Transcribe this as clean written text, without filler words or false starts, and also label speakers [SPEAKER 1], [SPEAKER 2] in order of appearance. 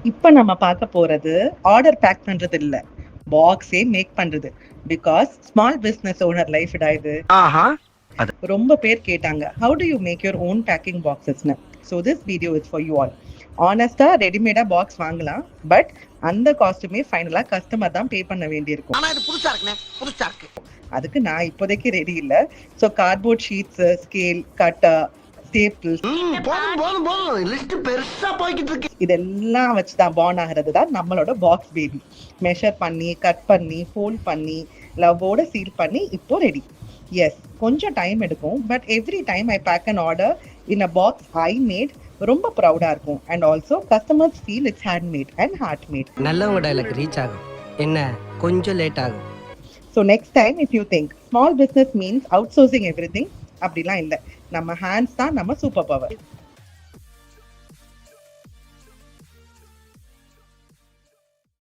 [SPEAKER 1] இப்ப நம்ம பார்க்க போறது ஆர்டர் பேக் பண்றது இல்ல, பாக்ஸே மேக் பண்றது. பிகாஸ் ஸ்மால் பிசினஸ் ஓனர் லைஃப்டா இது.
[SPEAKER 2] ஆஹா.
[SPEAKER 1] ரொம்ப பேர் கேட்டாங்க, how do you make your own packing பாக்ஸஸ்னு. So this video is for you all. ஆனஸ்டா ரெடிமேடா பாக்ஸ் வாங்கலாம், பட் அந்த காஸ்ட்டுமே ஃபைனலா கஸ்டமர் தான் பே பண்ண வேண்டியிருக்கும்.
[SPEAKER 2] ஆனா இது புதுசா இருக்குனே, புதுசா இருக்கு.
[SPEAKER 1] அதுக்கு நான் இப்போதைக்கு ரெடி இல்ல. So cardboard sheets, scale, cutter, staples,
[SPEAKER 2] போதும் லிஸ்ட் பெருசா போய்கிட்டு இருக்கு.
[SPEAKER 1] இதெல்லாம் வச்சுதான் பார்ன் ஆகிறது தான் நம்மளோட பாக்ஸ் பேபி. மெஷர் பண்ணி, கட் பண்ணி, ஃபோல்ட் பண்ணி, லவ்வோட சீல் பண்ணி இப்போ ரெடி. எஸ், கொஞ்சம் டைம் எடுக்கும், but every time I pack an order in a box I made ரொம்ப ப்ரௌடா இருக்கும். And also customers feel it's hand made and heart made.
[SPEAKER 3] நல்லவங்க டைலாக் ரீச் ஆகும், என்ன கொஞ்சம் லேட் ஆகும்.
[SPEAKER 1] So next time if you think small business means out sourcing every thing, அப்படிலாம் இல்லை. நம்ம ஹேண்ட்ஸ் தான் நம்ம சூப்பர் பவர்.